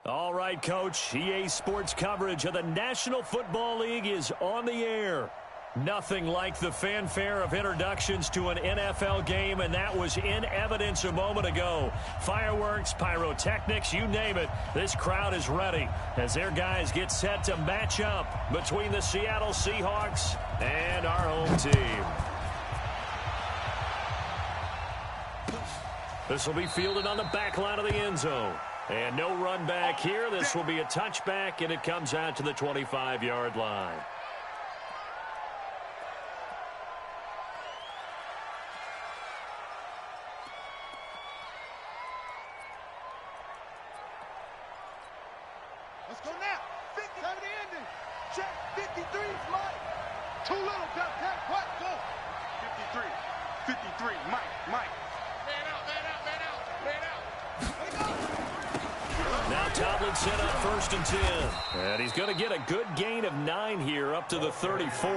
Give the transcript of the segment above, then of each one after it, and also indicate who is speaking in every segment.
Speaker 1: All right, Coach. EA Sports coverage of the National Football League is on the air. Nothing like the fanfare of introductions to an NFL game, and that was in evidence a moment ago. Fireworks, pyrotechnics, you name it. This crowd is ready as their guys get set to match up between the Seattle Seahawks and our home team. This will be fielded on the back line of the end zone. And no run back here. This will be a touchback, and it comes out to the 25-yard line.
Speaker 2: Let's go now. 50, time to end it. Check 53, Mike. Too little, Duck. What? Go. 53, Mike. Man out.
Speaker 1: Now Tomlinson up 1st and 10. And he's going to get a good gain of 9 here up to the 34.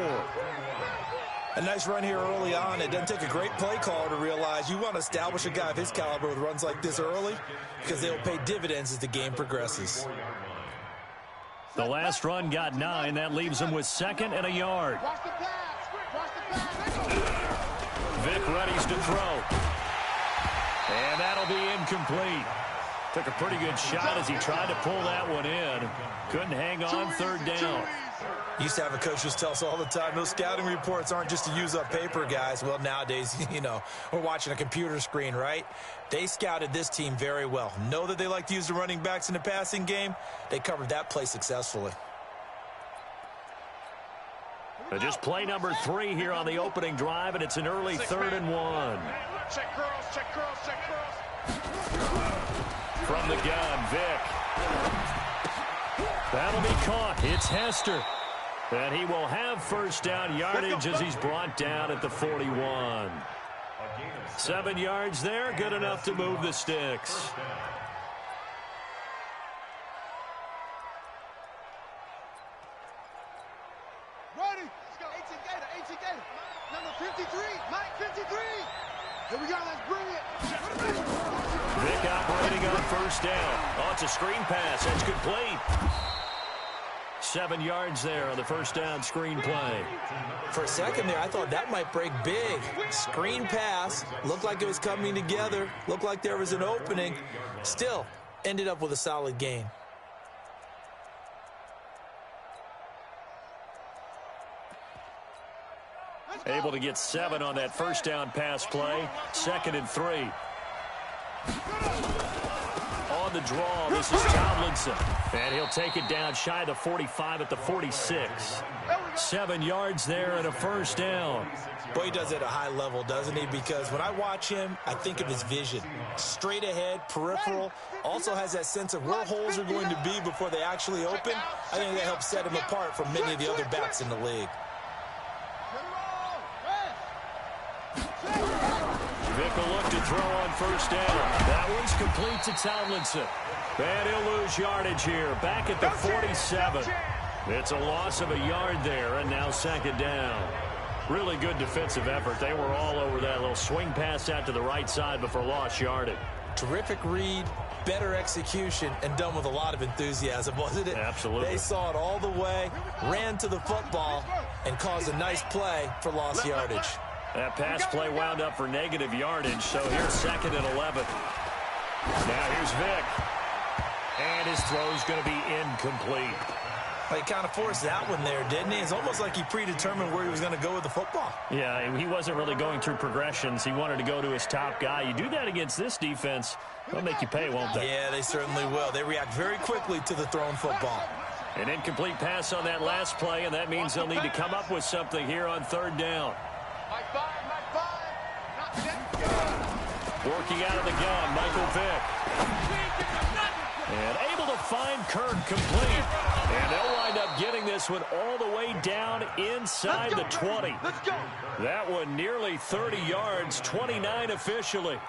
Speaker 3: A nice run here early on. It doesn't take a great play caller to realize you want to establish a guy of his caliber with runs like this early because they'll pay dividends as the game progresses.
Speaker 1: The last run got 9. That leaves him with 2nd and a yard.
Speaker 2: Watch the pass.
Speaker 1: Vic readies to throw. And that'll be incomplete. Took a pretty good shot as he tried to pull that one in. Couldn't hang on 3rd down.
Speaker 3: Used to have a coach just tell us all the time, those scouting reports aren't just to use up paper, guys. Well, nowadays, we're watching a computer screen, right? They scouted this team very well. Know that they like to use the running backs in the passing game. They covered that play successfully.
Speaker 1: Just play number 3 here on the opening drive, and it's an early 3rd and 1.
Speaker 2: Check girls.
Speaker 1: From the gun, Vic. That'll be caught. It's Hester. And he will have 1st down yardage as he's brought down at the 41. 7 yards there, good enough to move the sticks.
Speaker 2: Ready. Let's go. 18 Gator. Number 53, Mike 53. Here we go. Let's bring it.
Speaker 1: Vic operating on 1st down. Oh, it's a screen pass. That's complete. 7 yards there on the 1st down screen play.
Speaker 3: For a second there, I thought that might break big. Screen pass. Looked like it was coming together. Looked like there was an opening. Still, ended up with a solid gain.
Speaker 1: Able to get 7 on that 1st down pass play. 2nd and 3. On the draw, this is Tomlinson. And he'll take it down shy of the 45 at the 46. 7 yards there and a 1st down.
Speaker 3: Boy, he does it at a high level, doesn't he? Because when I watch him, I think of his vision. Straight ahead, peripheral. Also has that sense of where holes are going to be before they actually open. I think that helps set him apart from many of the other backs in the league.
Speaker 1: Vic will look to throw on 1st down. That one's complete to Tomlinson. And he'll lose yardage here. Back at the 47. It's a loss of a yard there, and now 2nd down. Really good defensive effort. They were all over that little swing pass out to the right side before lost yardage.
Speaker 3: Terrific read, better execution, and done with a lot of enthusiasm, wasn't it?
Speaker 1: Absolutely.
Speaker 3: They saw it all the way, ran to the football, and caused a nice play for lost yardage.
Speaker 1: That pass play wound up for negative yardage, so here's 2nd and 11. Now here's Vic. And his throw's going to be incomplete.
Speaker 3: He kind of forced that one there, didn't he? It's almost like he predetermined where he was going to go with the football.
Speaker 1: Yeah, he wasn't really going through progressions. He wanted to go to his top guy. You do that against this defense, they'll make you pay, won't they?
Speaker 3: Yeah, they certainly will. They react very quickly to the thrown football.
Speaker 1: An incomplete pass on that last play, and that means they'll need to come up with something here on 3rd down. Working out of the gun, Michael Vick. And able to find Kirk complete. And they'll wind up getting this one all the way down inside the 20. That one nearly 30 yards, 29 officially.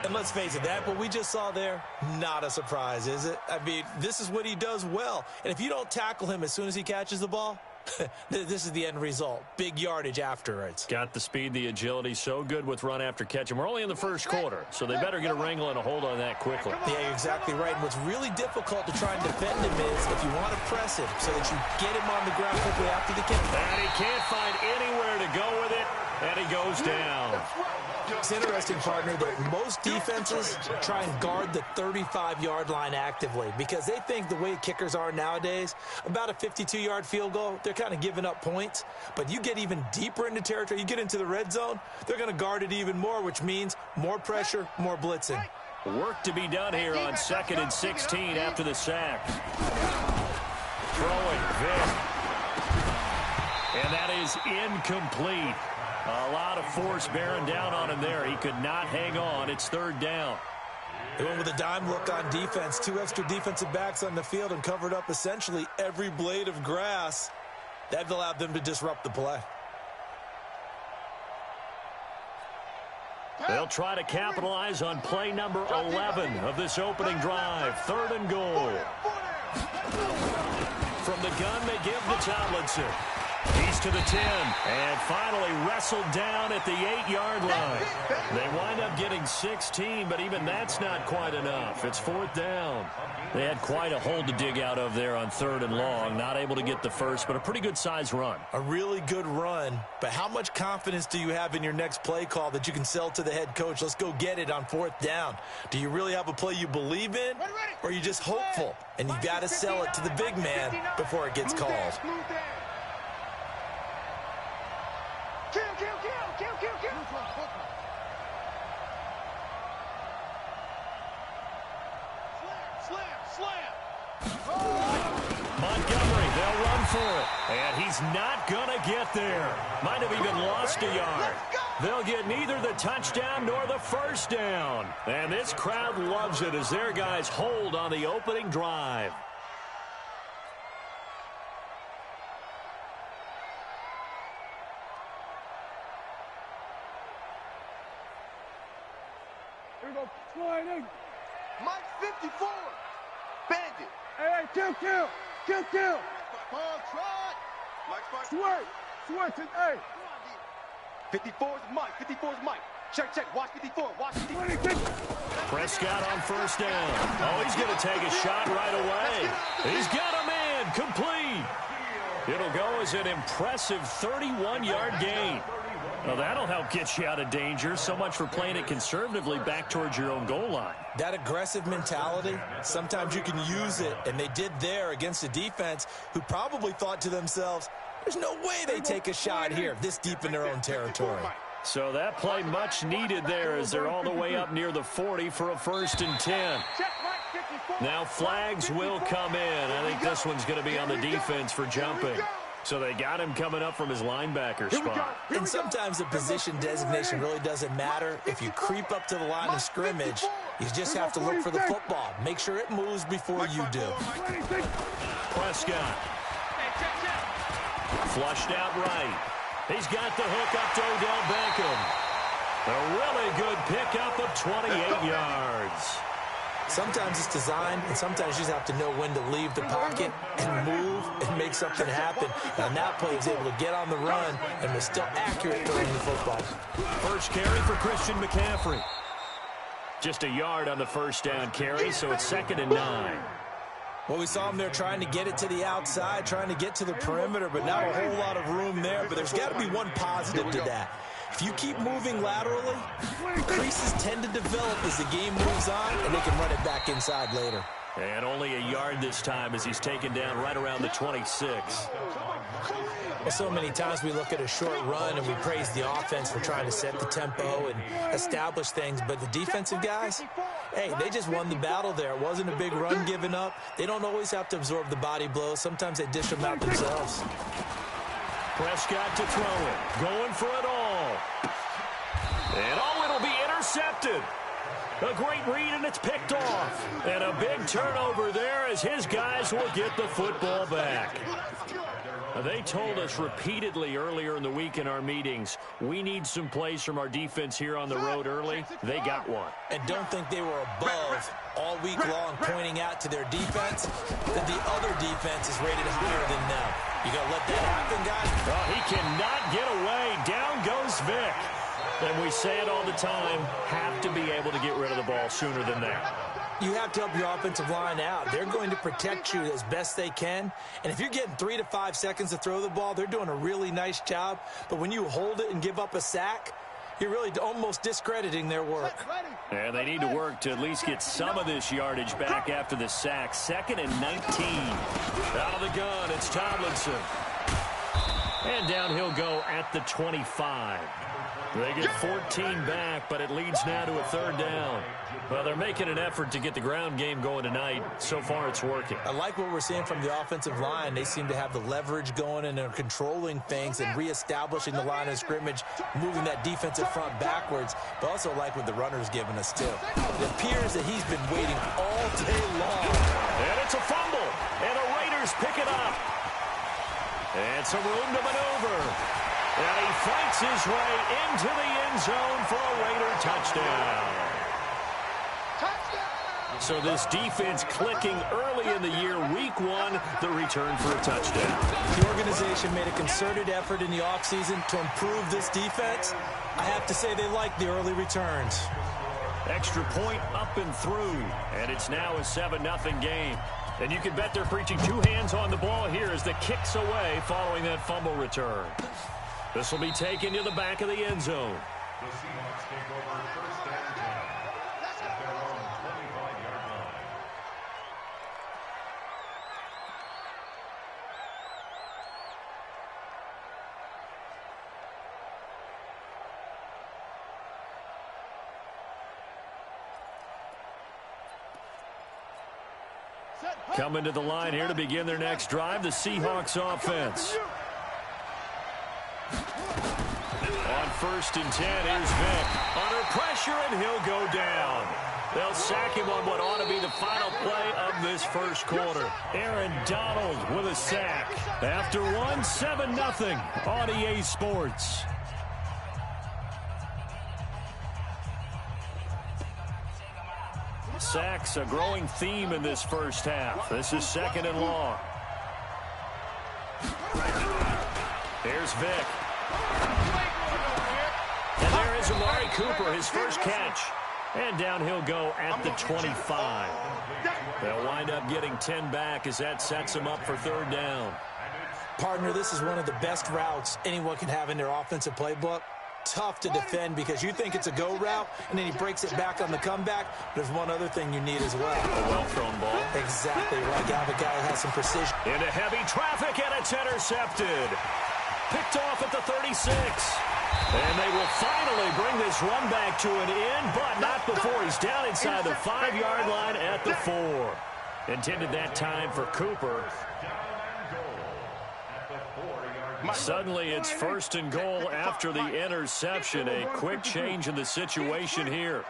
Speaker 3: And let's face it, that what we just saw there, not a surprise, is it? I mean, this is what he does well. And if you don't tackle him as soon as he catches the ball, This is the end result. Big yardage afterwards.
Speaker 1: Got the speed, the agility, so good with run after catch. And we're only in the first quarter, so they better get a wrangle and a hold on that quickly.
Speaker 3: Yeah, you're exactly right. And what's really difficult to try and defend him is if you want to press him so that you get him on the ground quickly after the catch.
Speaker 1: And he can't find anywhere to go with it, and he goes down.
Speaker 3: It's interesting, partner, that most defenses try and guard the 35-yard line actively because they think the way kickers are nowadays, about a 52-yard field goal, they're kind of giving up points. But you get even deeper into territory, you get into the red zone, they're going to guard it even more, which means more pressure, more blitzing.
Speaker 1: Work to be done here on 2nd and 16 after the sack. Throwing, Vic. And that is incomplete. A lot of force bearing down on him there. He could not hang on. It's 3rd down.
Speaker 3: They went with a dime look on defense. 2 extra defensive backs on the field and covered up essentially every blade of grass. That allowed them to disrupt the play.
Speaker 1: They'll try to capitalize on play number 11 of this opening drive. 3rd and goal. From the gun, they give to Tomlinson. He's to the 10, and finally wrestled down at the 8-yard line. They wind up getting 16, but even that's not quite enough. It's 4th down. They had quite a hole to dig out of there on 3rd and long. Not able to get the first, but a pretty good-sized run.
Speaker 3: A really good run, but how much confidence do you have in your next play call that you can sell to the head coach? Let's go get it on 4th down. Do you really have a play you believe in, or are you just hopeful? And you got to sell it to the big man before it gets called.
Speaker 1: Montgomery, they'll run for it. And he's not going to get there. Might have even lost a yard. They'll get neither the touchdown nor the first down. And this crowd loves it as their guys hold on the opening drive.
Speaker 2: Here we go. Sliding. Mike 54. Bandit. Hey, kill. Ball trot. Mike Swart. Hey. 54 is Mike. Check. Watch 54. Watch 54.
Speaker 1: Prescott on first down. Oh, he's going to take a shot right away. He's got a man. Complete. It'll go as an impressive 31-yard gain. Well, that'll help get you out of danger. So much for playing it conservatively back towards your own goal line.
Speaker 3: That aggressive mentality, sometimes you can use it, and they did there against a defense who probably thought to themselves, there's no way they take a shot here this deep in their own territory.
Speaker 1: So that play much needed there as they're all the way up near the 40 for a 1st and 10. Now flags will come in. I think this one's going to be on the defense for jumping. So they got him coming up from his linebacker spot.
Speaker 3: And sometimes the position designation really doesn't matter. If you creep up to the line of scrimmage, you just have to look for the football. Make sure it moves before you do.
Speaker 1: Prescott. Flushed out right. He's got the hook up to Odell Beckham. A really good pickup of 28 yards.
Speaker 3: Sometimes it's designed, and sometimes you just have to know when to leave the pocket and move and make something happen. Now, that play was able to get on the run and was still accurate throwing the football.
Speaker 1: First carry for Christian McCaffrey. Just a yard on the first down carry, so it's 2nd and 9.
Speaker 3: Well, we saw him there trying to get it to the outside, trying to get to the perimeter, but not a whole lot of room there. But there's got to be one positive to that. If you keep moving laterally, creases tend to develop as the game moves on, and they can run it back inside later.
Speaker 1: And only a yard this time as he's taken down right around the 26.
Speaker 3: Well, so many times we look at a short run and we praise the offense for trying to set the tempo and establish things, but the defensive guys, hey, they just won the battle there. It wasn't a big run given up. They don't always have to absorb the body blows. Sometimes they dish them out themselves.
Speaker 1: Prescott to throw it. Going for it all. And it'll be intercepted. A great read, and it's picked off. And a big turnover there as his guys will get the football back. They told us repeatedly earlier in the week in our meetings, we need some plays from our defense here on the road early. They got one.
Speaker 3: And don't think they were above all week long pointing out to their defense that the other defense is rated higher than them. You got to let that happen, guys.
Speaker 1: Oh, he cannot get away. Down goes Vic. And we say it all the time, have to be able to get rid of the ball sooner than that.
Speaker 3: You have to help your offensive line out. They're going to protect you as best they can. And if you're getting 3 to 5 seconds to throw the ball, they're doing a really nice job. But when you hold it and give up a sack, you're really almost discrediting their work.
Speaker 1: And they need to work to at least get some of this yardage back after the sack. 2nd and 19. Out of the gun, it's Tomlinson. And down he'll go at the 25. They get 14 back, but it leads now to a 3rd down. Well, they're making an effort to get the ground game going tonight. So far, it's working.
Speaker 3: I like what we're seeing from the offensive line. They seem to have the leverage going, and they're controlling things and reestablishing the line of scrimmage, moving that defensive front backwards, but also like what the runner's giving us, too. It appears that he's been waiting all day long.
Speaker 1: And it's a fumble, and the Raiders pick it up. And some room to maneuver. And he fights his way into the end zone for a Raider touchdown. So this defense clicking early in the year, week 1, the return for a touchdown.
Speaker 3: The organization made a concerted effort in the offseason to improve this defense. I have to say they like the early returns.
Speaker 1: Extra point up and through, and it's now a 7-0 game. And you can bet they're preaching 2 hands on the ball here as the kick's away following that fumble return. This will be taken to the back of the end zone.
Speaker 4: The Seahawks take over 1st and 10 at their own 25-yard line.
Speaker 1: Coming to the line here to begin their next drive, the Seahawks offense. On 1st and 10, here's Vic. Under pressure, and he'll go down. They'll sack him on what ought to be the final play of this first quarter. Aaron Donald with a sack. After 1, 7-0 on EA Sports. Sacks, a growing theme in this first half. This is 2nd and long. Here's Vic. And there is Amari Cooper, his first catch. And down he'll go at the 25. They'll wind up getting 10 back as that sets him up for 3rd down.
Speaker 3: Partner, this is one of the best routes anyone can have in their offensive playbook. Tough to defend because you think it's a go route, and then he breaks it back on the comeback. There's one other thing you need as well.
Speaker 1: A well-thrown ball.
Speaker 3: Exactly right. Have a guy who has some precision.
Speaker 1: Into heavy traffic, and it's intercepted. Picked off at the 36. And they will finally bring this run back to an end, but not before he's down inside the 5-yard line at the 4. Intended that time for Cooper. Suddenly it's 1st and goal after the interception. A quick change in the situation here.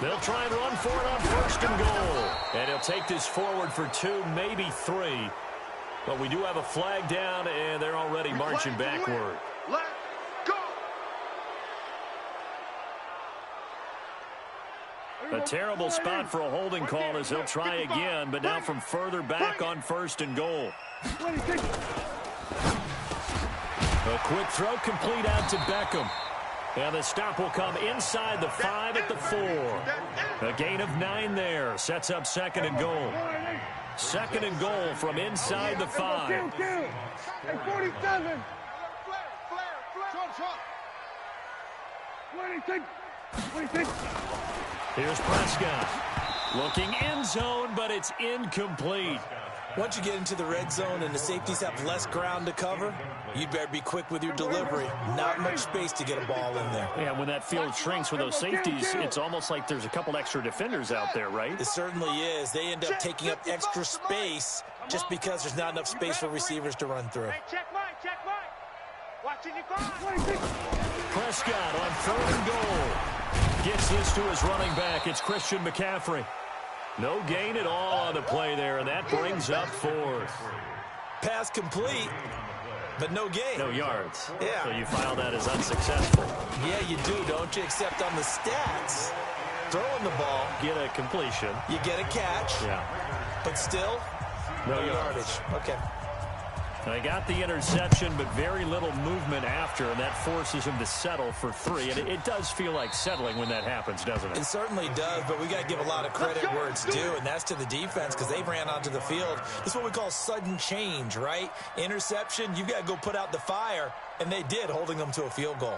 Speaker 1: They'll try and run for it on 1st and goal. And he'll take this forward for 2, maybe 3. But we do have a flag down, and they're already marching backward.
Speaker 2: Let's go.
Speaker 1: A terrible spot for a holding call as he'll try again, but now from further back on 1st and goal. A quick throw complete out to Beckham. And the stop will come inside the 5 at the 4. A gain of 9 there. Sets up 2nd and goal. 2nd and goal from inside the 5.
Speaker 2: 47.
Speaker 1: Here's Prescott. Looking end zone, but it's incomplete.
Speaker 3: Once you get into the red zone and the safeties have less ground to cover, you'd better be quick with your delivery. Not much space to get a ball in there.
Speaker 1: Yeah, when that field shrinks with those safeties, it's almost like there's a couple extra defenders out there, right?
Speaker 3: It certainly is. They end up taking up extra space just because there's not enough space for receivers to run through.
Speaker 2: Check mine. Watching you go.
Speaker 1: Prescott on 3rd and goal. Gets this to his running back. It's Christian McCaffrey. No gain at all on the play there, and that brings up 4th.
Speaker 3: Pass complete, but no gain.
Speaker 1: No yards.
Speaker 3: Yeah.
Speaker 1: So you file that as unsuccessful.
Speaker 3: Yeah, you do, don't you? Except on the stats, throwing the ball,
Speaker 1: Get a completion.
Speaker 3: you get a catch.
Speaker 1: Yeah.
Speaker 3: But still,
Speaker 1: No yardage.
Speaker 3: Okay.
Speaker 1: They got the interception, but very little movement after, and that forces him to settle for 3. And it does feel like settling when that happens, doesn't it?
Speaker 3: It certainly does, but we got to give a lot of credit where it's due, and that's to the defense because they ran onto the field. This is what we call sudden change, right? Interception, you got to go put out the fire, and they did, holding them to a field goal.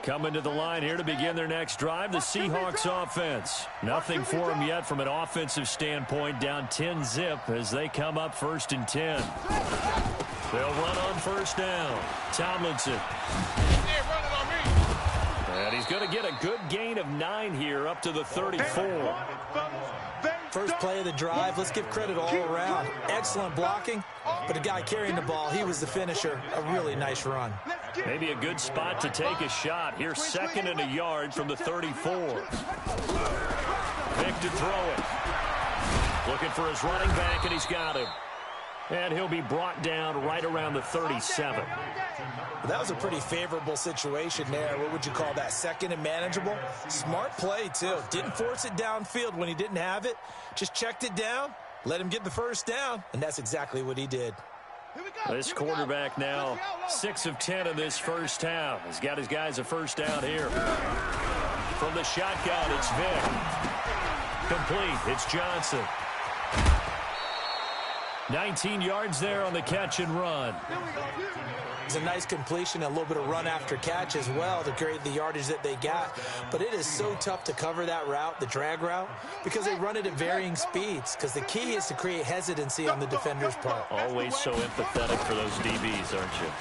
Speaker 1: Coming to the line here to begin their next drive, the Seahawks offense. Nothing for them yet from an offensive standpoint, down 10-zip as they come up 1st and 10. They'll run on 1st down. Tomlinson. And he's going to get a good gain of 9 here up to the 34.
Speaker 3: First play of the drive, let's give credit all around. Excellent blocking, but the guy carrying the ball, he was the finisher. A really nice run.
Speaker 1: Maybe a good spot to take a shot. Here's 2nd and a yard from the 34. Vick to throw it. Looking for his running back, and he's got him. And he'll be brought down right around the 37.
Speaker 3: That was a pretty favorable situation there. What would you call that? 2nd and manageable? Smart play, too. Didn't force it downfield when he didn't have it. Just checked it down, let him get the 1st down, and that's exactly what he did.
Speaker 1: This quarterback now 6 of 10 in this 1st half. He's got his guys a 1st down here. From the shotgun, it's Vick. Complete. It's Johnson. 19 yards there on the catch and run.
Speaker 3: It's a nice completion, a little bit of run after catch as well to create the yardage that they got. But it is so tough to cover that route, the drag route, because they run it at varying speeds. Because the key is to create hesitancy on the defender's part.
Speaker 1: Always so empathetic for those DBs, aren't you?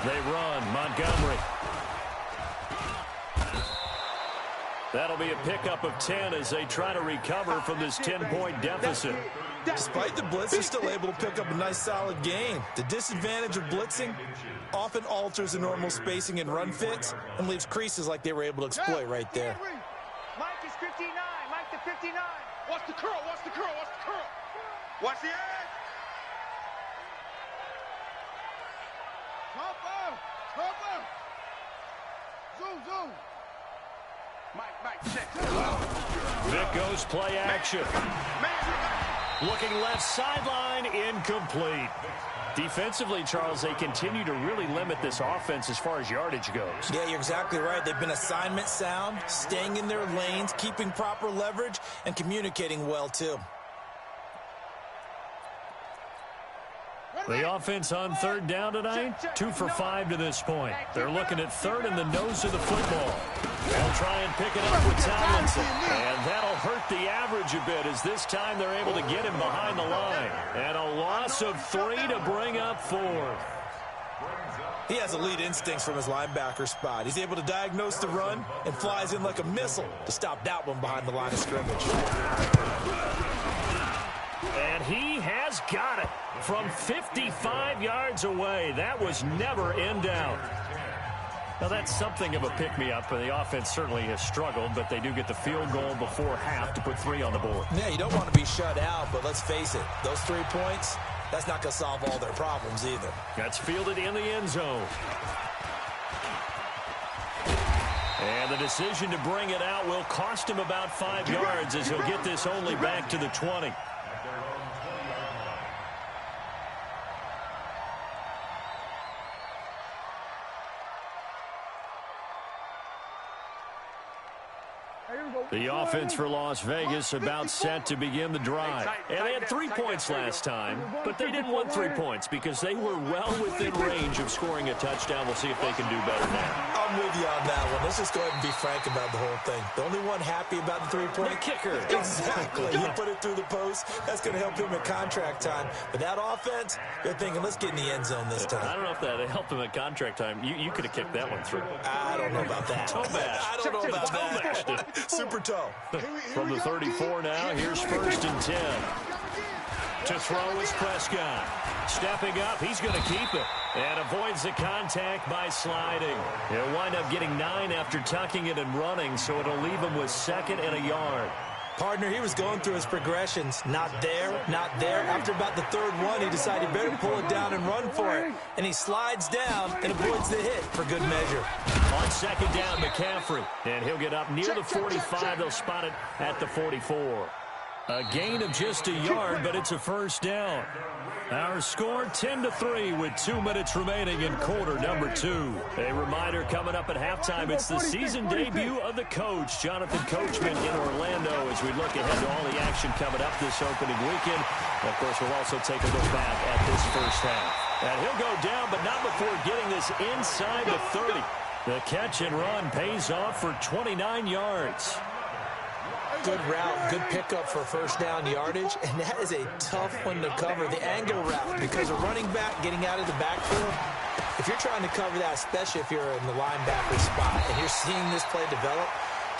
Speaker 1: They run. Montgomery. That'll be a pickup of 10 as they try to recover from this 10-point deficit.
Speaker 3: Despite the blitz, they're still able to pick up a nice solid gain. The disadvantage of blitzing often alters the normal spacing and run fits and leaves creases like they were able to exploit right there.
Speaker 2: Mike is 59. Mike to 59. Watch the curl. Watch the curl. Watch the curl. Watch the edge. Tougher. Tougher. Zoom, zoom. Mike, check.
Speaker 1: Vick goes play action. Looking left sideline, incomplete. Defensively, Charles, they continue to really limit this offense as far as yardage goes.
Speaker 3: Yeah, you're exactly right. They've been assignment sound, staying in their lanes, keeping proper leverage, and communicating well, too.
Speaker 1: The offense on 3rd down tonight, 2 for 5 to this point. They're looking at 3rd in the nose of the football. They'll try and pick it up with Tomlinson. And that'll hurt the average a bit as this time they're able to get him behind the line. And a loss of 3 to bring up 4th.
Speaker 3: He has elite instincts from his linebacker spot. He's able to diagnose the run and flies in like a missile to stop that one behind the line of scrimmage.
Speaker 1: And he has got it from 55 yards away. That was never in doubt. Now, that's something of a pick-me-up, and the offense certainly has struggled, but they do get the field goal before half to put 3 on the board.
Speaker 3: Yeah, you don't want to be shut out, but let's face it, those 3 points, that's not going to solve all their problems either.
Speaker 1: That's fielded in the end zone. And the decision to bring it out will cost him about 5 yards as he'll get this only back to the 20. The offense for Las Vegas about set to begin the drive. And they had 3 points last time, but they didn't want 3 points because they were well within range of scoring a touchdown. We'll see if they can do better now.
Speaker 3: I'm with you on that one. Let's just go ahead and be frank about the whole thing. The only one happy about the 3-point?
Speaker 1: The kicker.
Speaker 3: Exactly. He put it through the post. That's going to help him at contract time. But that offense, they're thinking, let's get in the end zone this time.
Speaker 1: I don't know if that helped him at contract time. You could have kicked that one through.
Speaker 3: I don't know about that.
Speaker 1: Toe bash.
Speaker 3: I don't know about that. Super toe.
Speaker 1: From the 34 now, here's 1st and 10. To throw is Prescott. Stepping up, he's going to keep it. And avoids the contact by sliding. He'll wind up getting 9 after tucking it and running, so it'll leave him with 2nd and a yard.
Speaker 3: Partner, he was going through his progressions. Not there, not there. After about the 3rd one, he decided better pull it down and run for it. And he slides down and avoids the hit for good measure.
Speaker 1: On 2nd down, McCaffrey. And he'll get up near the 45. They'll spot it at the 44. A gain of just a yard, but it's a first down. Our score 10-3 with 2 minutes remaining in quarter number 2. A reminder coming up at halftime, it's the season debut of the coach, Jonathan Coachman in Orlando, as we look ahead to all the action coming up this opening weekend. Of course, we'll also take a look back at this first half. And he'll go down, but not before getting this inside the 30. The catch and run pays off for 29 yards.
Speaker 3: Good route, good pickup for first down yardage, and that is a tough one to cover, the angle route, because a running back getting out of the backfield, if you're trying to cover that, especially if you're in the linebacker spot and you're seeing this play develop,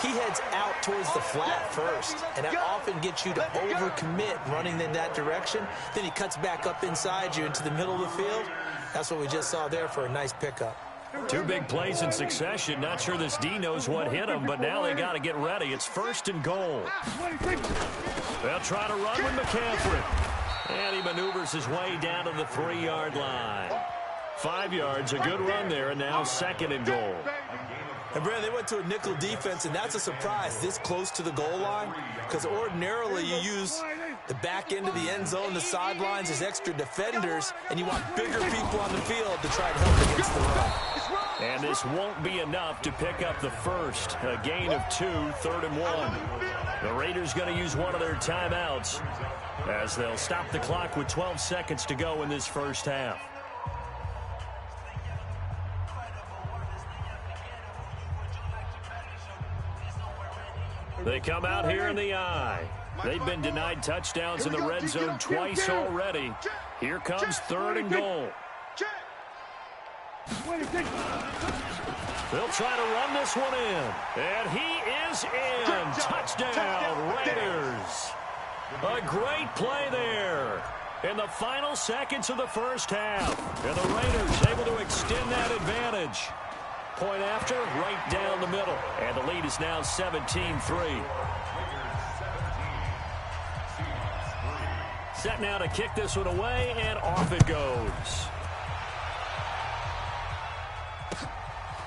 Speaker 3: he heads out towards the flat first, and that often gets you to overcommit running in that direction. Then he cuts back up inside you into the middle of the field. That's what we just saw there for a nice pickup.
Speaker 1: 2 big plays in succession. Not sure this D knows what hit him, but now they got to get ready. It's 1st and goal. They'll try to run with McCaffrey. And he maneuvers his way down to the 3-yard line. 5 yards, a good run there, and now 2nd and goal.
Speaker 3: And, Brandon, they went to a nickel defense, and that's a surprise this close to the goal line, because ordinarily you use the back end of the end zone, the sidelines as extra defenders, and you want bigger people on the field to try to help against the run.
Speaker 1: And this won't be enough to pick up the first. A gain of 2, 3rd and 1. The Raiders going to use one of their timeouts as they'll stop the clock with 12 seconds to go in this first half. They come out here in the eye. They've been denied touchdowns in the red zone twice already. Here comes 3rd and goal. They'll try to run this one in. And he is in. Touchdown, Raiders. A great play there in the final seconds of the first half. And the Raiders able to extend that advantage. Point after, right down the middle. And the lead is now 17-3. Set now to kick this one away, and off it goes.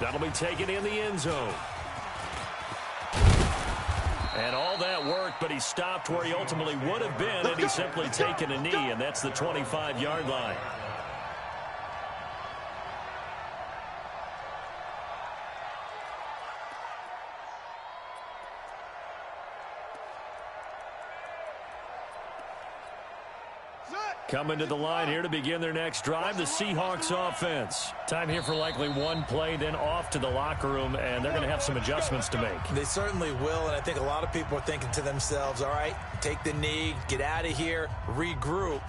Speaker 1: That'll be taken in the end zone. And all that worked, but he stopped where he ultimately would have been, and he's simply taken a knee, and that's the 25-yard line. Coming to the line here to begin their next drive, the Seahawks offense. Time here for likely one play, then off to the locker room, and they're going to have some adjustments to make.
Speaker 3: They certainly will, and I think a lot of people are thinking to themselves, all right, take the knee, get out of here, regroup.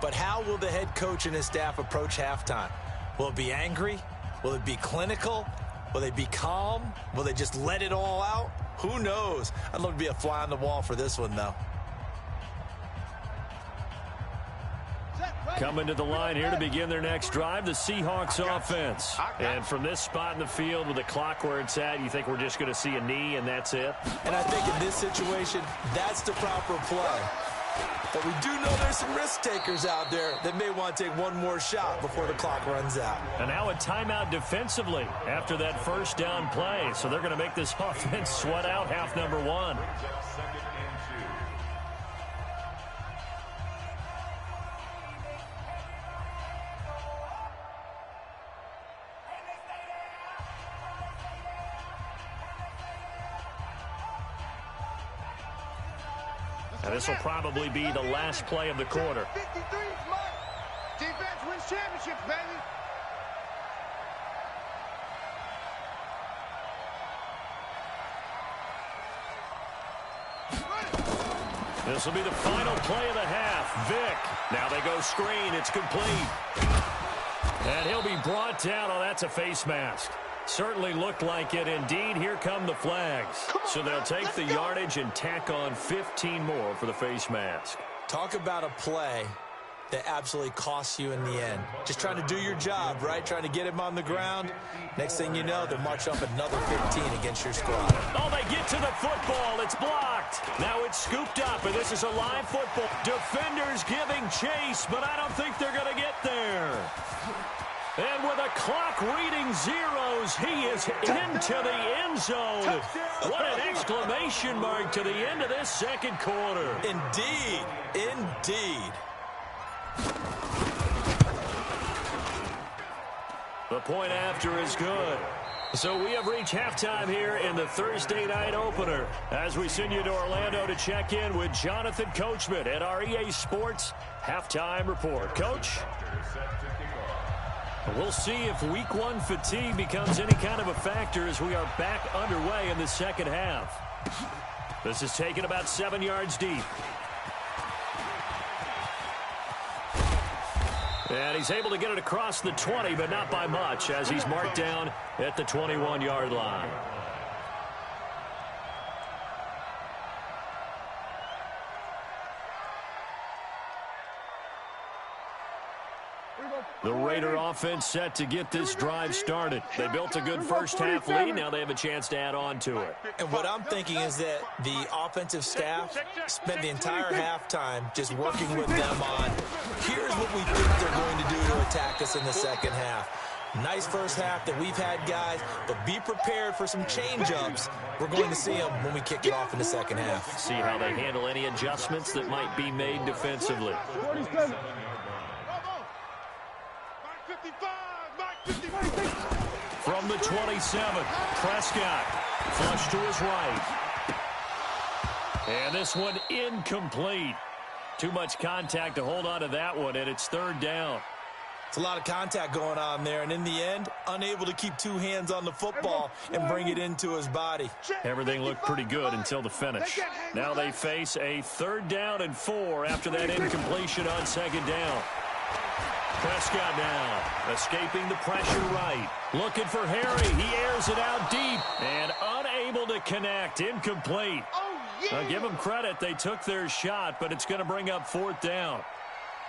Speaker 3: But how will the head coach and his staff approach halftime? Will it be angry? Will it be clinical? Will they be calm? Will they just let it all out? Who knows? I'd love to be a fly on the wall for this one, though.
Speaker 1: Coming to the line here to begin their next drive, the Seahawks offense. And from this spot in the field with the clock where it's at, you think we're just going to see a knee and that's it?
Speaker 3: And I think in this situation, that's the proper play. But we do know there's some risk takers out there that may want to take one more shot before the clock runs out.
Speaker 1: And now a timeout defensively after that first down play. So they're going to make this offense sweat out half number 1. And this will probably be the last play of the quarter.
Speaker 2: 53, defense wins championships, baby.
Speaker 1: This will be the final play of the half. Vick. Now they go screen. It's complete. And he'll be brought down. Oh, that's a face mask. Certainly looked like it. Indeed, here come the flags. So they'll take the yardage and tack on 15 more for the face mask.
Speaker 3: Talk about a play that absolutely costs you in the end. Just trying to do your job, right? Trying to get him on the ground. Next thing you know, they'll march up another 15 against your squad.
Speaker 1: Oh, they get to the football. It's blocked. Now it's scooped up, and this is a live football. Defenders giving chase, but I don't think they're going to get there. And with a clock reading zeros, he is into the end zone. What an exclamation mark to the end of this second quarter.
Speaker 3: Indeed. Indeed.
Speaker 1: The point after is good. So we have reached halftime here in the Thursday night opener as we send you to Orlando to check in with Jonathan Coachman at our EA Sports Halftime Report. Coach? We'll see if week one fatigue becomes any kind of a factor as we are back underway in the second half. This is taken about 7 yards deep. And he's able to get it across the 20, but not by much as he's marked down at the 21-yard line. The Raider offense set to get this drive started. They built a good first-half lead. Now they have a chance to add on to it.
Speaker 3: And what I'm thinking is that the offensive staff spent the entire halftime just working with them on, here's what we think they're going to do to attack us in the second half. Nice first half that we've had, guys, but be prepared for some change-ups. We're going to see them when we kick it off in the second half.
Speaker 1: See how they handle any adjustments that might be made defensively. From the 27, Prescott, flush to his right. And this one incomplete. Too much contact to hold on to that one, and it's third down.
Speaker 3: It's a lot of contact going on there, and in the end, unable to keep two hands on the football and bring it into his body.
Speaker 1: Everything looked pretty good until the finish. Now they face a 3rd down and 4 after that incompletion on 2nd down. Prescott now escaping the pressure right. Looking for Harry. He airs it out deep and unable to connect. Incomplete. Now give them credit. They took their shot, but it's going to bring up 4th down.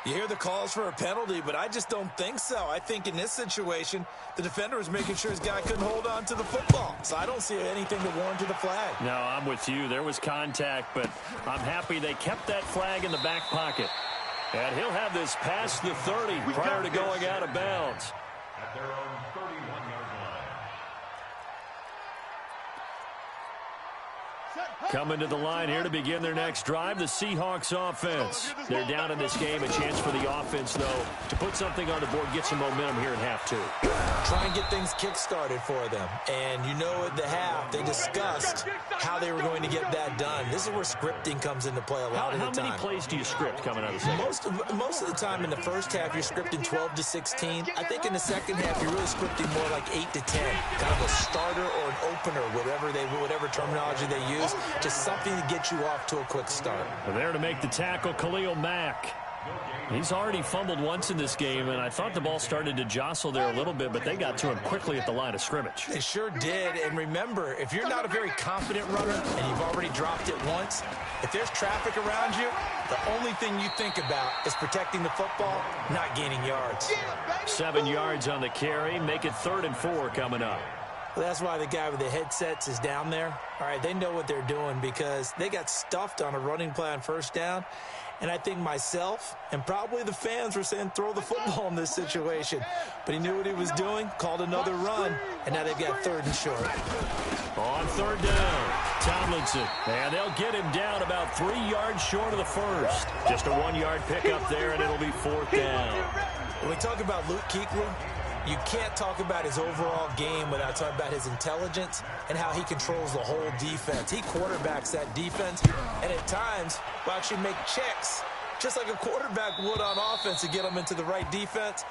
Speaker 3: You hear the calls for a penalty, but I just don't think so. I think in this situation, the defender was making sure his guy couldn't hold on to the football. So I don't see anything to warrant the flag.
Speaker 1: No, I'm with you. There was contact, but I'm happy they kept that flag in the back pocket. And he'll have this past the 30 prior to going out of bounds.
Speaker 4: At their own 31-yard line.
Speaker 1: Coming to the line here to begin their next drive, the Seahawks offense. They're down in this game. A chance for the offense, though, to put something on the board, get some momentum here in half 2.
Speaker 3: Try and get things kick-started for them. And you know at the half, they discussed how they were going to get that done. This is where scripting comes into play a lot of the time.
Speaker 1: How many plays do you script coming out of the second?
Speaker 3: Most of the time in the first half, you're scripting 12 to 16. I think in the second half, you're really scripting more like 8 to 10. Kind of a starter or an opener, whatever terminology they use. Just something to get you off to a quick start.
Speaker 1: There to make the tackle, Khalil Mack. He's already fumbled once in this game, and I thought the ball started to jostle there a little bit, but they got to him quickly at the line of scrimmage.
Speaker 3: They sure did, and remember, if you're not a very confident runner and you've already dropped it once, if there's traffic around you, the only thing you think about is protecting the football, not gaining yards.
Speaker 1: 7 yards on the carry, make it 3rd and 4 coming up.
Speaker 3: Well, that's why the guy with the headsets is down there. All right, they know what they're doing because they got stuffed on a running play on 1st down. And I think myself and probably the fans were saying throw the football in this situation. But he knew what he was doing, called another run, and now they've got 3rd and short.
Speaker 1: On 3rd down, Tomlinson. And they'll get him down about 3 yards short of the first. Just a 1-yard pickup there, and it'll be 4th down.
Speaker 3: When we talk about Luke Kuechly, you can't talk about his overall game without talking about his intelligence and how he controls the whole defense. He quarterbacks that defense, and at times will actually make checks, just like a quarterback would on offense to get them into the right defense.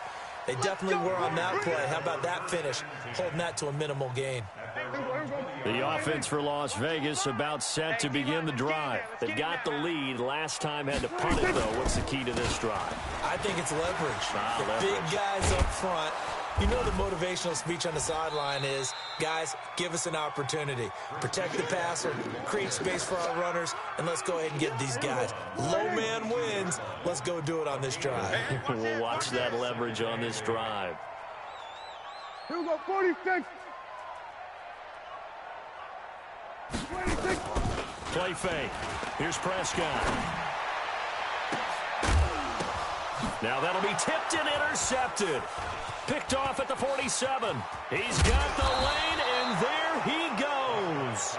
Speaker 3: They definitely were on that play. How about that finish, holding that to a minimal gain.
Speaker 1: The offense for Las Vegas about set to begin the drive. They've got the lead. Last time had to punt it, though. What's the key to this drive?
Speaker 3: I think it's leverage. The
Speaker 1: leverage.
Speaker 3: Big guys up front. You know the motivational speech on the sideline is, guys, give us an opportunity. Protect the passer, create space for our runners, and let's go ahead and get these guys. Low man wins. Let's go do it on this drive.
Speaker 1: We'll watch that leverage on this drive.
Speaker 2: Here we go, 46. 26.
Speaker 1: Play fake. Here's Prescott. Now that'll be tipped and intercepted. Picked off at the 47. He's got the lane, and there he goes.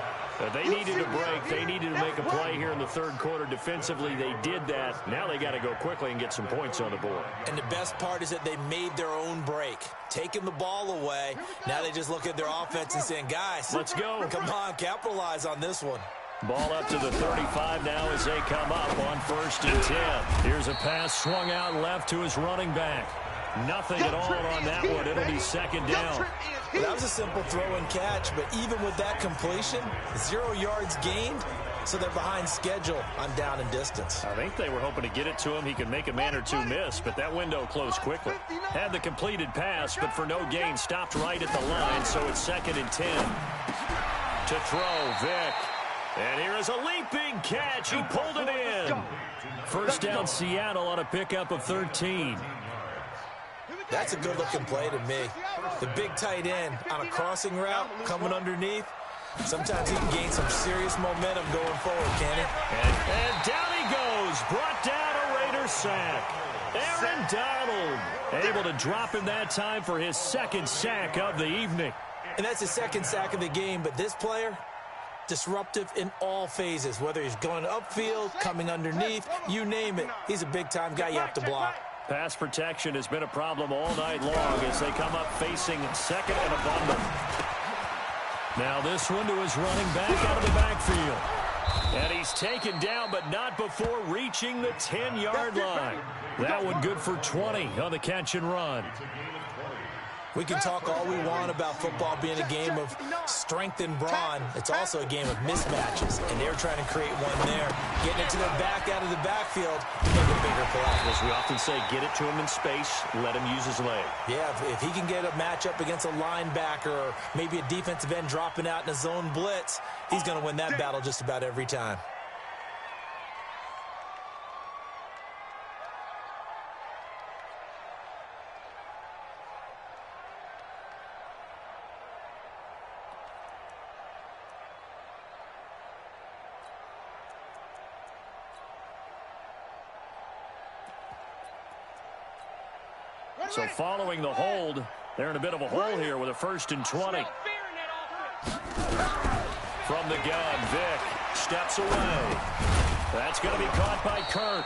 Speaker 1: They needed a break. They needed to make a play here in the third quarter. Defensively, they did that. Now they got to go quickly and get some points on the board.
Speaker 3: And the best part is that they made their own break, taking the ball away. Now they just look at their offense and saying, guys,
Speaker 1: let's go.
Speaker 3: Come on, capitalize on this one.
Speaker 1: Ball up to the 35 now as they come up on 1st and 10. Here's a pass swung out left to his running back. Nothing at all on that one. It'll be 2nd down.
Speaker 3: Well, that was a simple throw and catch, but even with that completion, 0 yards gained, so they're behind schedule on down and distance.
Speaker 1: I think they were hoping to get it to him. He could make a man or two miss, but that window closed quickly. Had the completed pass, but for no gain, stopped right at the line, so it's 2nd and 10. To throw, Vick. And here is a leaping catch. He pulled it in. 1st down, Seattle on a pickup of 13.
Speaker 3: That's a good-looking play to me. The big tight end on a crossing route coming underneath. Sometimes he can gain some serious momentum going forward, can he?
Speaker 1: And down he goes. Brought down a Raider sack. Aaron Donald able to drop in that time for his 2nd sack of the evening.
Speaker 3: And that's his 2nd sack of the game, but this player, disruptive in all phases, whether he's going upfield, coming underneath, you name it. He's a big-time guy you have to block.
Speaker 1: Pass protection has been a problem all night long as they come up facing 2nd and a bundle. Now this one to his running back out of the backfield. And he's taken down, but not before reaching the 10-yard line. That one good for 20 on the catch and run.
Speaker 3: We can talk all we want about football being a game of strength and brawn. It's also a game of mismatches, and they're trying to create one there. Getting it to their back out of the backfield to make a bigger play.
Speaker 1: As we often say, get it to him in space, let him use his leg.
Speaker 3: Yeah, if he can get a matchup against a linebacker or maybe a defensive end dropping out in a zone blitz, he's going to win that battle just about every time.
Speaker 1: So following the hold, they're in a bit of a hole here with a 1st and 20. From the gun, Vick steps away. That's going to be caught by Kirk.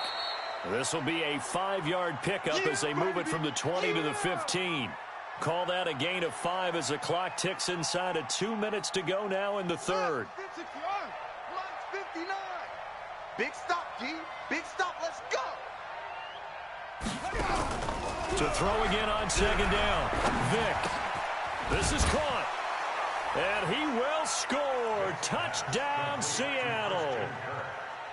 Speaker 1: This will be a 5-yard pickup as they move it from the 20 to the 15. Call that a gain of 5 as the clock ticks inside of 2 minutes to go now in the 3rd.
Speaker 2: 59. Big stop, G. Big stop. Let's go.
Speaker 1: To throw again on 2nd down. Vick. This is caught. And he will score. Touchdown, Seattle.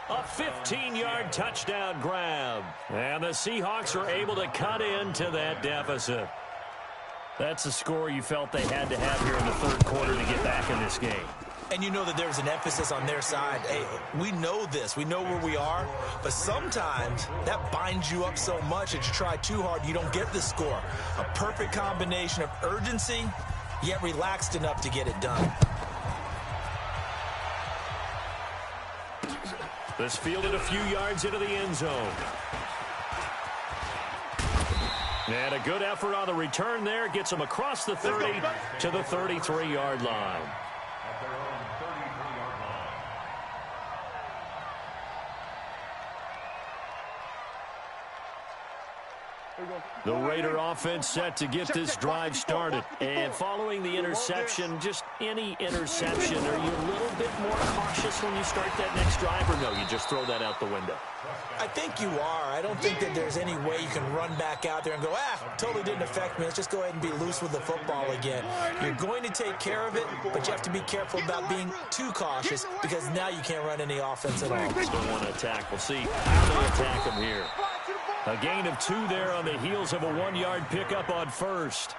Speaker 1: A 15-yard touchdown grab. And the Seahawks are able to cut into that deficit. That's a score you felt they had to have here in the 3rd quarter to get back in this game.
Speaker 3: And you know that there's an emphasis on their side. Hey, we know this. We know where we are. But sometimes that binds you up so much that you try too hard, you don't get the score. A perfect combination of urgency, yet relaxed enough to get it done.
Speaker 1: This fielded a few yards into the end zone. And a good effort on the return there. Gets him across the 30 to the 33-yard line. The Raider offense set to get this drive started. And following the interception, just any interception, are you a little bit more cautious when you start that next drive, or no, you just throw that out the window?
Speaker 3: I think you are. I don't think that there's any way you can run back out there and go, totally didn't affect me. Let's just go ahead and be loose with the football again. You're going to take care of it, but you have to be careful about being too cautious because now you can't run any offense at all.
Speaker 1: Still want to attack. We'll see how they attack him here. A gain of 2 there on the heels of a 1-yard pickup on 1st.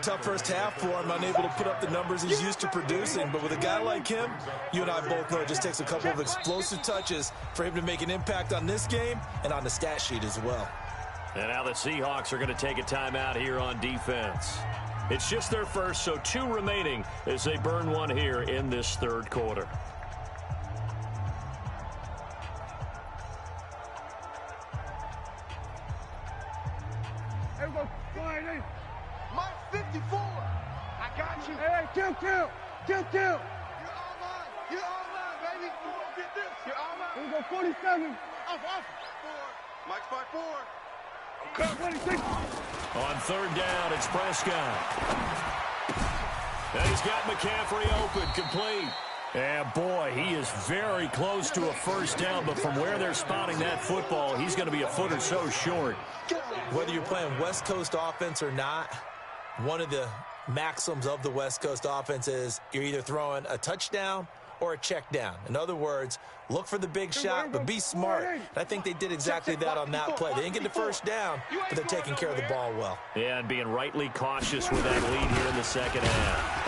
Speaker 3: Tough first half for him, unable to put up the numbers he's used to producing. But with a guy like him, you and I both know it just takes a couple of explosive touches for him to make an impact on this game and on the stat sheet as well.
Speaker 1: And now the Seahawks are going to take a timeout here on defense. It's just their first, so 2 remaining as they burn one here in this 3rd quarter.
Speaker 2: kill. Kill, kill. You're all mine. You're all mine, baby. Get this. You're all mine. Here we go, 47. Off. 4. Mike spot 4. Okay. 26.
Speaker 1: On third down, it's Prescott. And he's got McCaffrey open, complete. And boy, he is very close to a first down, but from where they're spotting that football, he's going to be a foot or so short.
Speaker 3: Whether you're playing West Coast offense or not, one of the maxims of the West Coast offense is you're either throwing a touchdown or a check down. In other words, look for the big shot, but be smart. And I think they did exactly that on that play. They didn't get the first down, but they're taking care of the ball well.
Speaker 1: Yeah, and being rightly cautious with that lead here in the second half.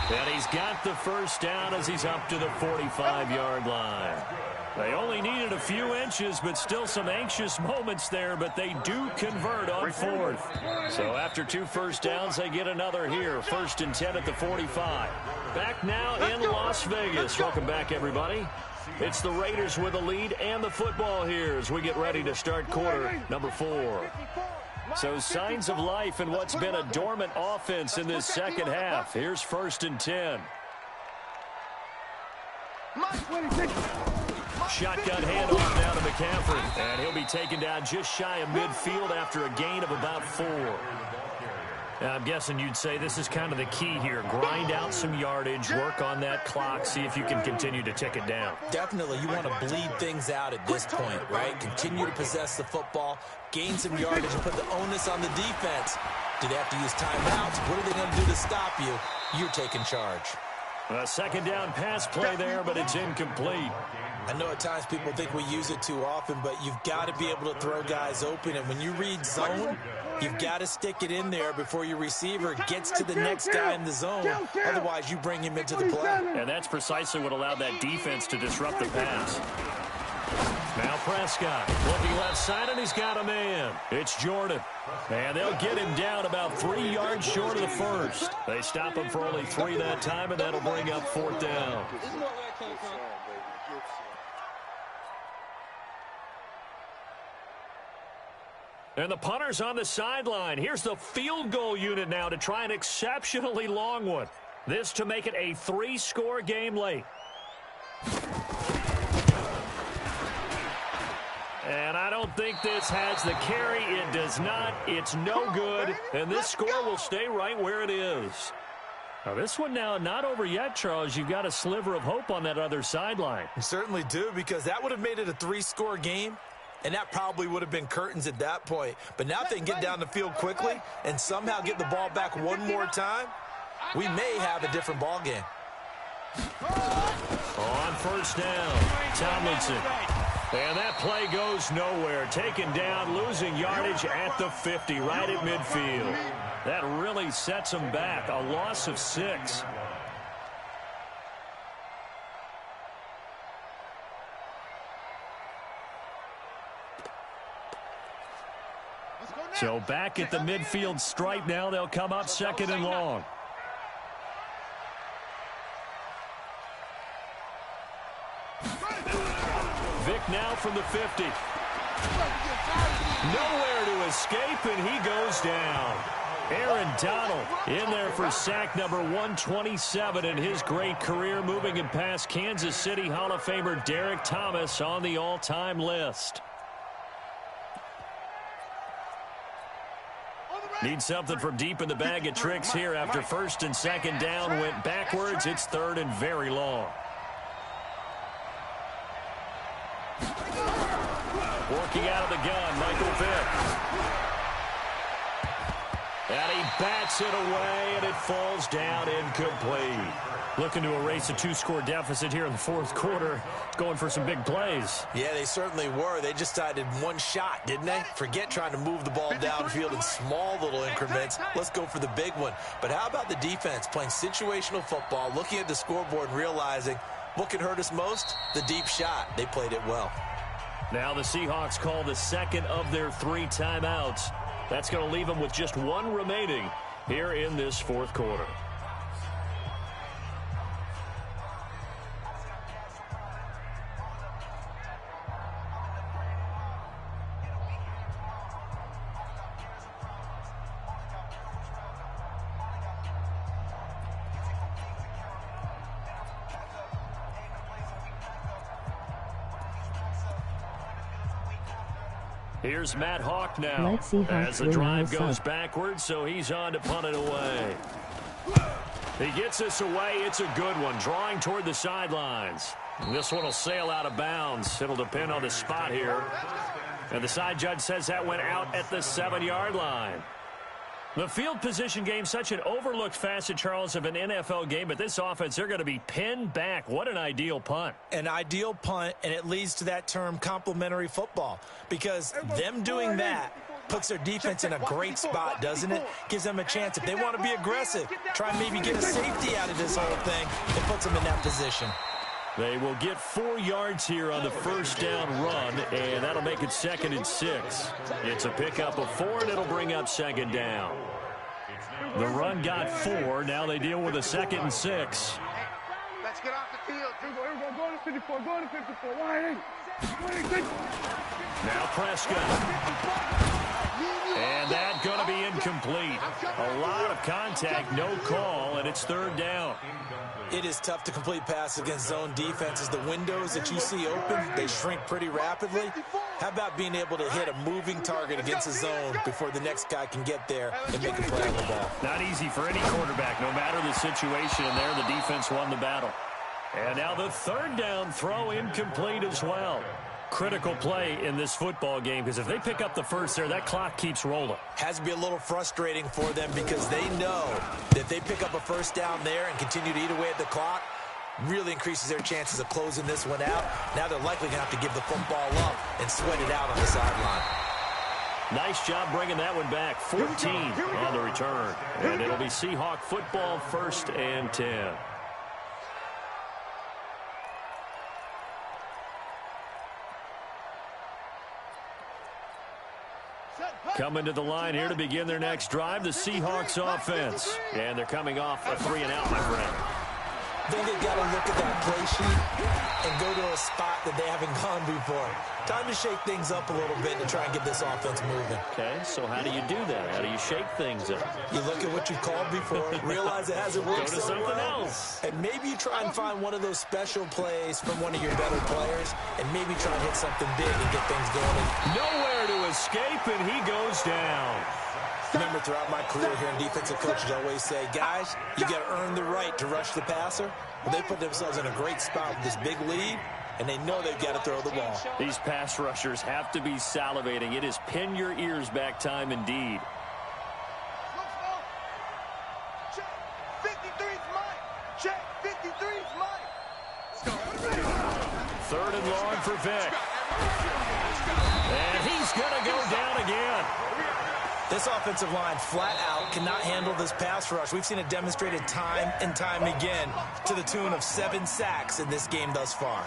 Speaker 1: And he's got the first down as he's up to the 45-yard line. They only needed a few inches, but still some anxious moments there, but they do convert on fourth. So after 2 first downs, they get another here. 1st and 10 at the 45. Back now in Las Vegas. Welcome back, everybody. It's the Raiders with a lead and the football here as we get ready to start quarter number 4. So signs of life in what's been a dormant offense in this second half. Here's 1st and 10. Shotgun handoff now to McCaffrey. And he'll be taken down just shy of midfield after a gain of about 4. Now, I'm guessing you'd say this is kind of the key here. Grind out some yardage, work on that clock, see if you can continue to tick it down.
Speaker 3: Definitely, you want to bleed things out at this point, right? Continue to possess the football, gain some yardage, and put the onus on the defense. Do they have to use timeouts? What are they going to do to stop you? You're taking charge.
Speaker 1: A second down pass play there, but it's incomplete.
Speaker 3: I know at times people think we use it too often, but you've got to be able to throw guys open. And when you read zone, you've got to stick it in there before your receiver gets to the next guy in the zone. Otherwise, you bring him into the play.
Speaker 1: And that's precisely what allowed that defense to disrupt the pass. Now Prescott looking left side, and he's got a man. It's Jordan. And they'll get him down about 3 yards short of the first. They stop him for only 3 that time, and that'll bring up 4th down. And the punter's on the sideline. Here's the field goal unit now to try an exceptionally long one. This to make it a 3-score game late. And I don't think this has the carry. It does not. It's no good. And this score will stay right where it is. Now this one now not over yet, Charles. You've got a sliver of hope on that other sideline.
Speaker 3: You certainly do, because that would have made it a 3-score game. And that probably would have been curtains at that point. But now if they can get down the field quickly and somehow get the ball back one more time, we may have a different ball game.
Speaker 1: On 1st down, Tomlinson. And that play goes nowhere. Taken down, losing yardage at the 50, right at midfield. That really sets them back. A loss of 6. So back at the midfield stripe now. They'll come up 2nd and long. Vic now from the 50. Nowhere to escape, and he goes down. Aaron Donald in there for sack number 127 in his great career, moving him past Kansas City Hall of Famer Derek Thomas on the all-time list. Need something from deep in the bag of tricks here after 1st and 2nd down went backwards. It's 3rd and very long. Working out of the gun, Michael Vick. And he bats it away, and it falls down incomplete. Looking to erase a 2-score deficit here in the 4th quarter. Going for some big plays.
Speaker 3: Yeah, they certainly were. They just decided one shot, didn't they? Forget trying to move the ball downfield in small little increments. Let's go for the big one. But how about the defense playing situational football, looking at the scoreboard and realizing what can hurt us most? The deep shot. They played it well.
Speaker 1: Now the Seahawks call the 2nd of their 3 timeouts. That's going to leave them with just 1 remaining here in this 4th quarter. Here's Matt Hawk now.
Speaker 5: Let Seahawks
Speaker 1: as the drive goes backwards, so he's on to punt it away. He gets this away. It's a good one, drawing toward the sidelines. This one will sail out of bounds. It'll depend on the spot here. And the side judge says that went out at the 7-yard line. The field position game, such an overlooked facet, Charles, of an NFL game. But this offense, they're going to be pinned back. What an ideal punt.
Speaker 3: An ideal punt, and it leads to that term complementary football. Because them doing that puts their defense in a great spot, doesn't it? Gives them a chance. If they want to be aggressive, try and maybe get a safety out of this whole thing, it puts them in that position.
Speaker 1: They will get 4 yards here on the first down run, and that'll make it 2nd and 6. It's a pickup of 4, and it'll bring up 2nd down. The run got 4. Now they deal with a 2nd and 6.
Speaker 2: Let's get off the field. Go to 54. Go to 54. 180.
Speaker 1: Now Prescott. And that's going to be incomplete. A lot of contact, no call, and it's 3rd down.
Speaker 3: It is tough to complete passes against zone defenses. The windows that you see open, they shrink pretty rapidly. How about being able to hit a moving target against a zone before the next guy can get there and make a play on the ball?
Speaker 1: Not easy for any quarterback, no matter the situation. And there, the defense won the battle. And now the 3rd down throw incomplete as well. Critical play in this football game, because if they pick up the first there, that clock keeps rolling.
Speaker 3: Has to be a little frustrating for them because they know that if they pick up a first down there and continue to eat away at the clock, really increases their chances of closing this one out. Now they're likely going to have to give the football up and sweat it out on the sideline.
Speaker 1: Nice job bringing that one back. 14 on the return. And it'll be Seahawk football, 1st and 10. Coming to the line here to begin their next drive, the Seahawks offense. And they're coming off a 3-and-out, my friend.
Speaker 3: I think they've got to look at that play sheet and go to a spot that they haven't gone before. Time to shake things up a little bit to try and get this offense moving.
Speaker 1: Okay, so how do you do that? How do you shake things up?
Speaker 3: You look at what you called before, realize it hasn't worked
Speaker 1: so
Speaker 3: something
Speaker 1: well.
Speaker 3: else. And maybe you try and find one of those special plays from one of your better players and maybe try and hit something big and get things going.
Speaker 1: Nowhere to escape, and he goes down.
Speaker 3: Remember, throughout my career here in defensive coaches, I always say, guys, you got to earn the right to rush the passer. Well, they put themselves in a great spot with this big lead, and they know they've got to throw the ball.
Speaker 1: These pass rushers have to be salivating. It is pin your ears back time indeed.
Speaker 2: Check. 53's mine. Check. 53's mine.
Speaker 1: 3rd and long for Vic. And he's going to go down again.
Speaker 3: This offensive line flat out cannot handle this pass rush. We've seen it demonstrated time and time again to the tune of 7 sacks in this game thus far.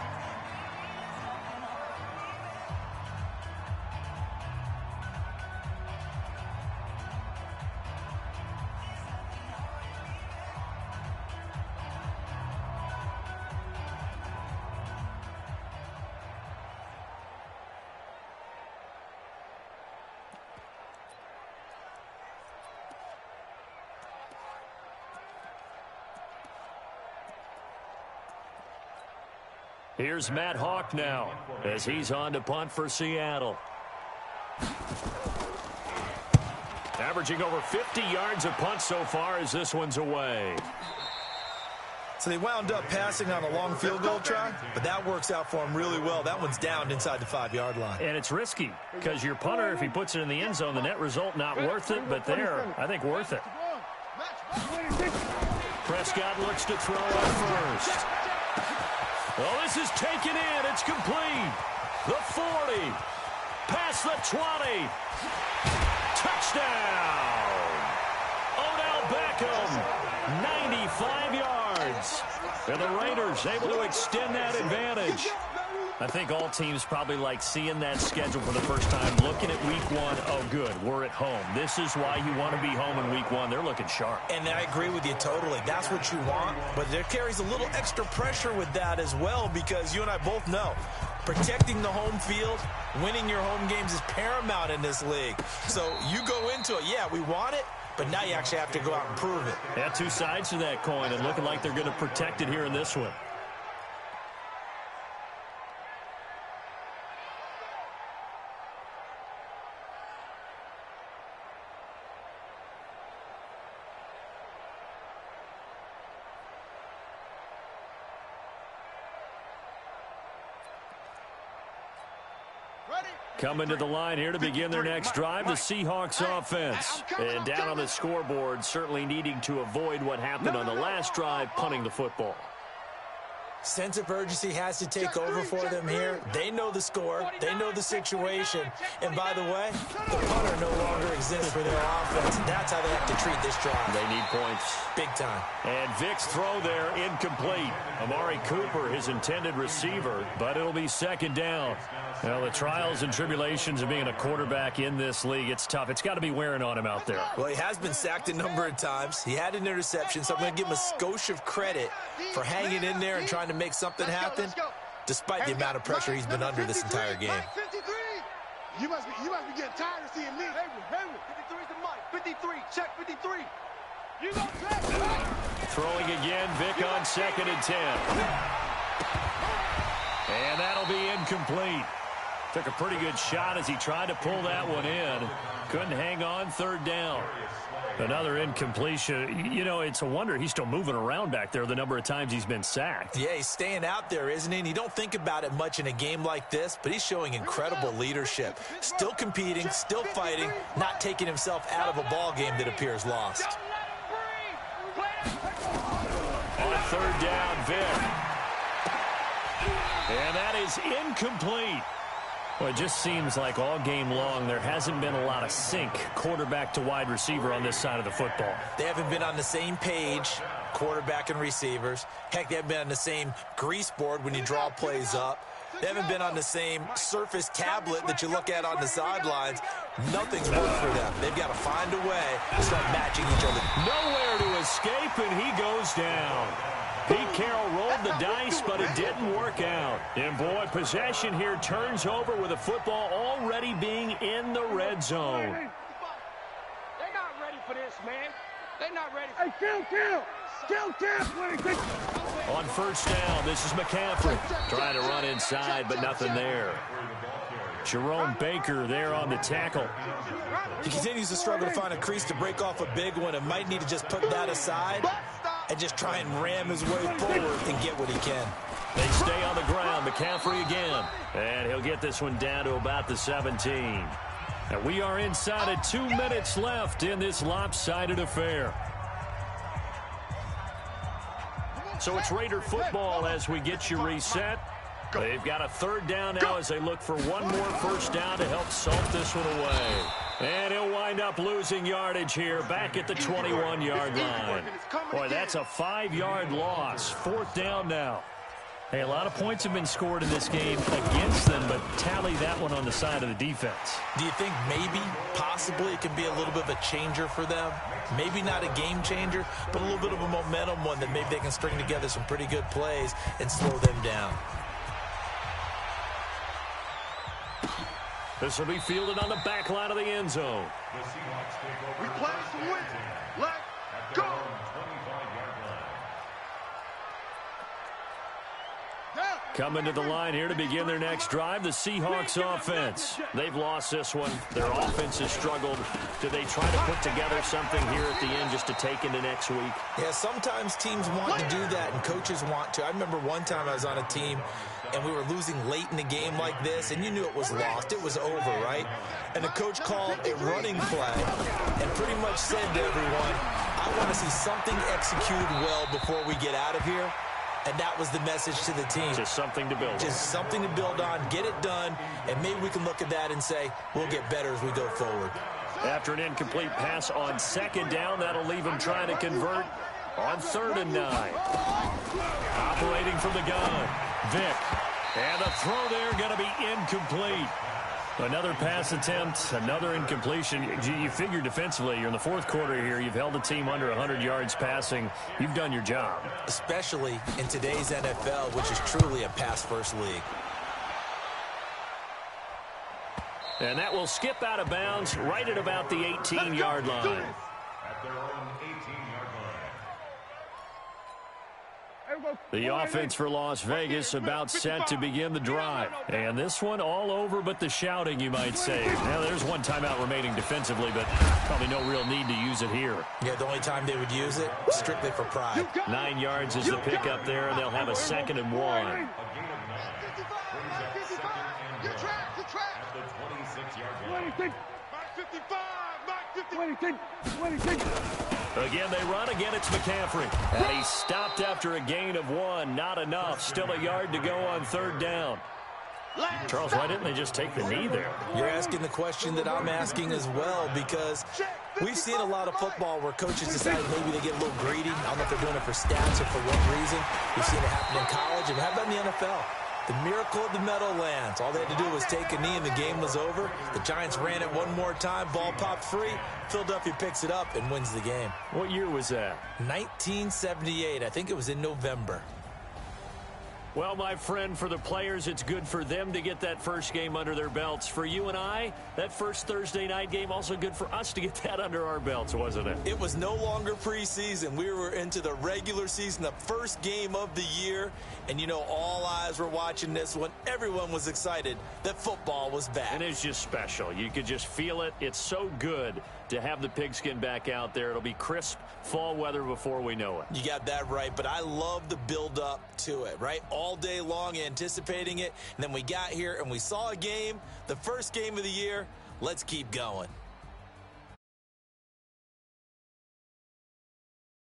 Speaker 1: Here's Matt Hawk now as he's on to punt for Seattle. Averaging over 50 yards a punt so far as this one's away.
Speaker 3: So they wound up passing on a long field goal try, but that works out for them really well. That one's down inside the 5-yard line.
Speaker 1: And it's risky because your punter, if he puts it in the end zone, the net result not worth it, but there, I think worth it. Prescott looks to throw at first. Well, this is taken in. It's complete. The 40. Past the 20. Touchdown. Odell Beckham. 95 yards. And the Raiders able to extend that advantage. I think all teams probably like seeing that schedule for the first time, looking at week 1. Oh, good, we're at home. This is why you want to be home in week 1. They're looking sharp.
Speaker 3: And I agree with you totally. That's what you want, but there carries a little extra pressure with that as well because you and I both know protecting the home field, winning your home games is paramount in this league. So you go into it, yeah, we want it, but now you actually have to go out and prove it.
Speaker 1: Yeah, 2 sides to that coin, and looking like they're going to protect it here in this one. Coming to the line here to begin their next drive, the Seahawks offense. And down on the scoreboard, certainly needing to avoid what happened on the last drive, punting the football.
Speaker 3: Sense of urgency has to take over for them here. They know the score. They know the situation. And by the way, the punter no longer exists for their offense. And that's how they have to treat this drive.
Speaker 1: They need points.
Speaker 3: Big time.
Speaker 1: And Vic's throw there, incomplete. Amari Cooper, his intended receiver, but it'll be second down. Well, the trials and tribulations of being a quarterback in this league, it's tough. It's got to be wearing on him out there.
Speaker 3: Well, he has been sacked a number of times. He had an interception, so I'm going to give him a skosh of credit for hanging in there and trying to make something happen, despite the amount of pressure he's been under this entire game.
Speaker 2: You must be getting tired of seeing me. 53 is the mic. 53, check 53. You go check.
Speaker 1: Throwing again, Vic on 2nd and 10. And that'll be incomplete. Took a pretty good shot as he tried to pull that one in. Couldn't hang on, 3rd down. Another incompletion. You know, it's a wonder he's still moving around back there the number of times he's been sacked.
Speaker 3: Yeah, he's staying out there, isn't he? And you don't think about it much in a game like this, but he's showing incredible leadership. Still competing, still fighting, not taking himself out of a ball game that appears lost.
Speaker 1: On 3rd down, Vic. And that is incomplete. Well, it just seems like all game long there hasn't been a lot of sync quarterback to wide receiver on this side of the football.
Speaker 3: They haven't been on the same page, quarterback and receivers. Heck, they haven't been on the same grease board when you draw plays up. They haven't been on the same surface tablet that you look at on the sidelines. Nothing's worked for them. They've got to find a way to start matching each other.
Speaker 1: Nowhere to escape, and he goes down. Pete Carroll rolled the dice, but it didn't work out. And, boy, possession here turns over with the football already being in the red zone.
Speaker 2: They're not ready for this, man. They're not ready. Hey, kill.
Speaker 1: On 1st down, this is McCaffrey. Trying to run inside, but nothing there. Jerome Baker there on the tackle.
Speaker 3: He continues to struggle to find a crease to break off a big one and might need to just put that aside and just try and ram his way forward and get what he can.
Speaker 1: They stay on the ground. McCaffrey again. And he'll get this one down to about the 17. And we are inside of 2 minutes left in this lopsided affair. So it's Raider football as we get you reset. They've got a 3rd down now as they look for one more 1st down to help salt this one away. And he'll wind up losing yardage here back at the 21-yard line. Boy, that's a 5-yard loss. 4th down now. Hey, a lot of points have been scored in this game against them, but tally that one on the side of the defense.
Speaker 3: Do you think maybe, possibly, it can be a little bit of a changer for them? Maybe not a game changer, but a little bit of a momentum one that maybe they can string together some pretty good plays and slow them down.
Speaker 1: This will be fielded on the back line of the end zone.
Speaker 2: We play to win. Let's go.
Speaker 1: Coming to the line here to begin their next drive, the Seahawks offense. They've lost this one. Their offense has struggled. Do they try to put together something here at the end just to take into next week?
Speaker 3: Yeah, sometimes teams want to do that and coaches want to. I remember one time I was on a team and we were losing late in a game like this, and you knew it was lost. It was over, right? And the coach called a running play and pretty much said to everyone, I want to see something executed well before we get out of here. And that was the message to the team.
Speaker 1: Just something to build on.
Speaker 3: Just something to build on, get it done, and maybe we can look at that and say, we'll get better as we go forward.
Speaker 1: After an incomplete pass on 2nd down, that'll leave him trying to convert on 3rd and 9. Operating from the gun, Vic. And the throw there going to be incomplete. Another pass attempt, another incompletion. You figure defensively, you're in the 4th quarter here. You've held the team under 100 yards passing. You've done your job.
Speaker 3: Especially in today's NFL, which is truly a pass-first league.
Speaker 1: And that will skip out of bounds right at about the 18-yard line.
Speaker 4: At their own 18-yard line.
Speaker 1: The offense for Las Vegas about set to begin the drive. And this one all over but the shouting, you might say. Now, there's one timeout remaining defensively, but probably no real need to use it here.
Speaker 3: Yeah, the only time they would use it, strictly for pride.
Speaker 1: 9 yards is the pickup there, and they'll have a 2nd and 1.
Speaker 4: at the 26-yard line.
Speaker 2: 26. Mike 55. Mike 50. 26.
Speaker 1: Again, they run. Again, it's McCaffrey. And he stopped after a gain of 1. Not enough. Still a yard to go on 3rd down. Charles, why didn't they just take the knee there?
Speaker 3: You're asking the question that I'm asking as well, because we've seen a lot of football where coaches decide maybe they get a little greedy. I don't know if they're doing it for stats or for what reason. We've seen it happen in college, and how about in the NFL? The miracle of the Meadowlands. All they had to do was take a knee, and the game was over. The Giants ran it one more time. Ball popped free. Philadelphia picks it up and wins the game.
Speaker 1: What year was that?
Speaker 3: 1978. I think it was in November.
Speaker 1: Well, my friend, for the players, it's good for them to get that first game under their belts. For you and I, that first Thursday night game, also good for us to get that under our belts, wasn't it?
Speaker 3: It was no longer preseason. We were into the regular season, the first game of the year. And, you know, all eyes were watching this one. Everyone was excited that football was back.
Speaker 1: And it's just special. You could just feel it. It's so good to have the pigskin back out there. It'll be crisp fall weather before we know it.
Speaker 3: You got that right, but I love the build-up to it, right? All day long anticipating it, and then we got here and we saw a game, the first game of the year. Let's keep going.